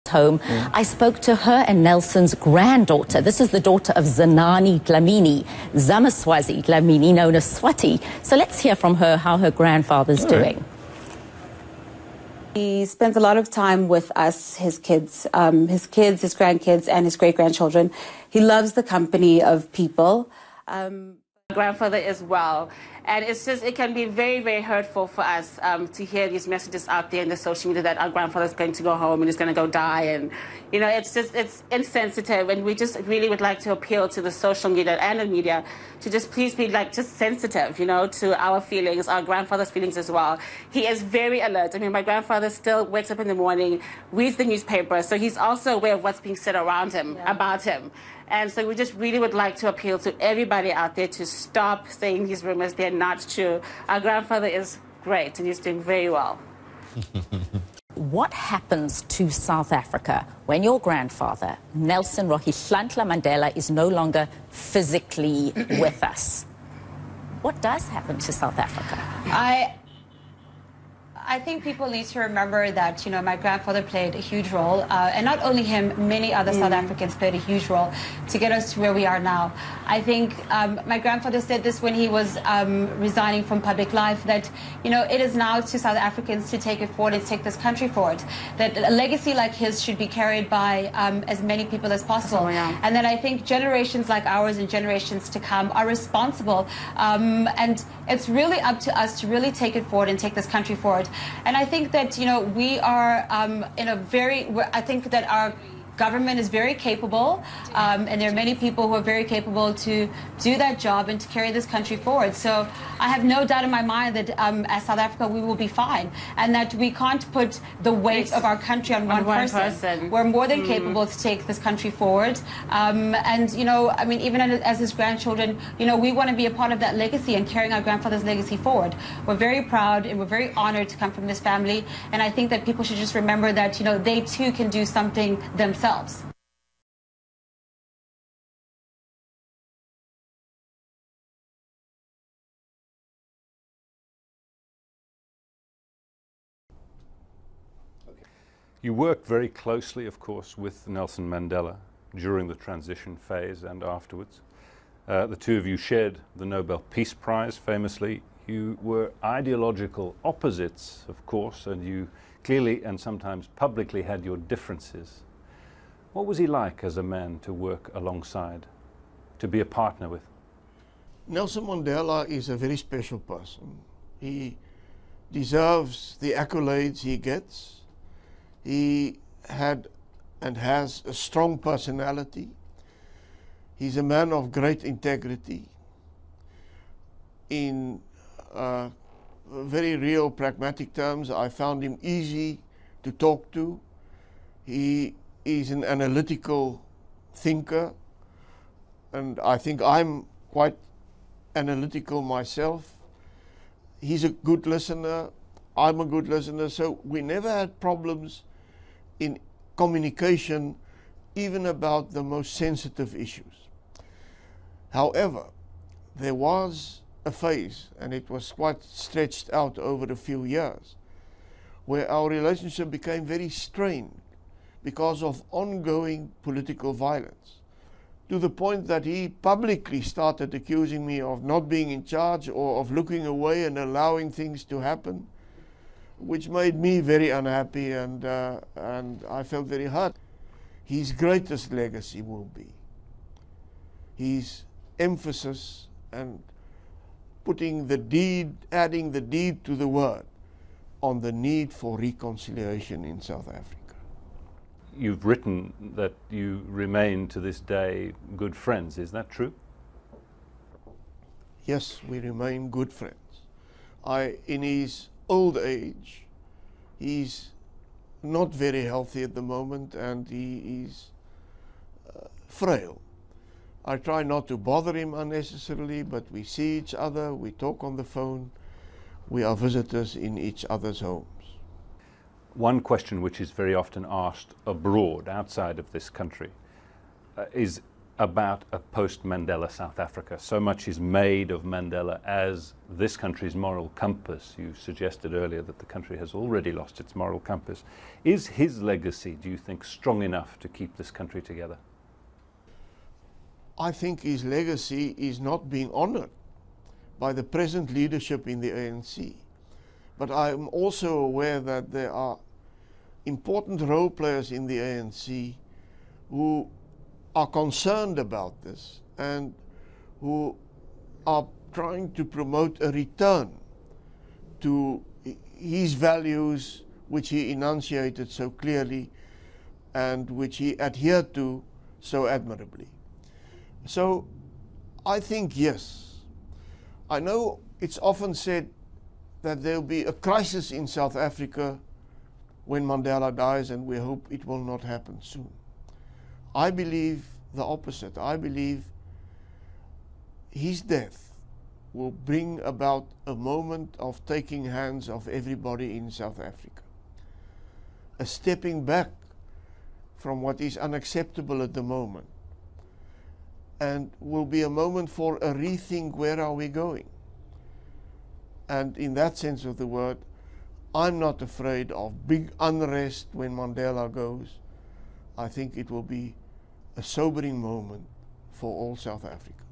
home. I spoke to her and Nelson's granddaughter. This is the daughter of Zanani Dlamini, Zamaswazi Dlamini, known as Swati. So let's hear from her how her grandfather's doing. He spends a lot of time with us, his kids, his grandkids, and his great-grandchildren. He loves the company of people. Grandfather as well. And it's just, it can be very, very hurtful for us to hear these messages out there in the social media that our grandfather's going to go home and he's going to go die. And, you know, it's just, it's insensitive. And we just really would like to appeal to the social media and the media to just please be like just sensitive, you know, to our feelings, our grandfather's feelings as well. He is very alert. I mean, my grandfather still wakes up in the morning, reads the newspaper, so he's also aware of what's being said around him, about him. And so we just really would like to appeal to everybody out there to stop saying these rumors. They're not true. Our grandfather is great and he's doing very well. What happens to South Africa when your grandfather, Nelson Rolihlahla Mandela, is no longer physically with us? What does happen to South Africa? I think people need to remember that, you know, my grandfather played a huge role, and not only him, many other South Africans played a huge role to get us to where we are now. I think my grandfather said this when he was resigning from public life, that, you know, it is now to South Africans to take it forward and take this country forward. That a legacy like his should be carried by as many people as possible. And that I think generations like ours and generations to come are responsible. And it's really up to us to really take it forward and take this country forward. And I think that, you know, we are I think that our government is very capable, and there are many people who are very capable to do that job and to carry this country forward. So I have no doubt in my mind that as South Africa, we will be fine, and that we can't put the weight of our country on one person. We're more than capable to take this country forward. And, you know, I mean, even as his grandchildren, you know, we want to be a part of that legacy and carrying our grandfather's legacy forward. We're very proud and we're very honored to come from this family. And I think that people should just remember that, you know, they too can do something themselves. You worked very closely, of course, with Nelson Mandela during the transition phase and afterwards. The two of you shared the Nobel Peace Prize famously. You were ideological opposites, of course, and you clearly and sometimes publicly had your differences. What was he like as a man to work alongside, to be a partner with? Nelson Mandela is a very special person. He deserves the accolades he gets. He had and has a strong personality. He's a man of great integrity. In very real pragmatic terms, I found him easy to talk to. He is an analytical thinker, and I think I'm quite analytical myself. He's a good listener, I'm a good listener, so we never had problems in communication, even about the most sensitive issues. However, there was a phase, and it was quite stretched out over a few years, where our relationship became very strained because of ongoing political violence, to the point that he publicly started accusing me of not being in charge or of looking away and allowing things to happen, which made me very unhappy, and I felt very hurt. His greatest legacy will be his emphasis and putting the deed, adding the deed to the word on the need for reconciliation in South Africa. You've written that you remain to this day good friends. Is that true? Yes, we remain good friends. In his old age, he's not very healthy at the moment, and he is frail. I try not to bother him unnecessarily, but we see each other, we talk on the phone, we are visitors in each other's homes. One question which is very often asked abroad, outside of this country, is about a post-Mandela South Africa? So much is made of Mandela as this country's moral compass. You suggested earlier that the country has already lost its moral compass. Is his legacy, do you think, strong enough to keep this country together? I think his legacy is not being honored by the present leadership in the ANC. But I'm also aware that there are important role players in the ANC who are concerned about this and who are trying to promote a return to his values, which he enunciated so clearly and which he adhered to so admirably. So I think yes. I know it's often said that there will be a crisis in South Africa when Mandela dies, and we hope it will not happen soon. I believe the opposite. I believe his death will bring about a moment of taking hands of everybody in South Africa, a stepping back from what is unacceptable at the moment, and will be a moment for a rethink, where are we going? And in that sense of the word, I'm not afraid of big unrest when Mandela goes. I think it will be a sobering moment for all South Africa.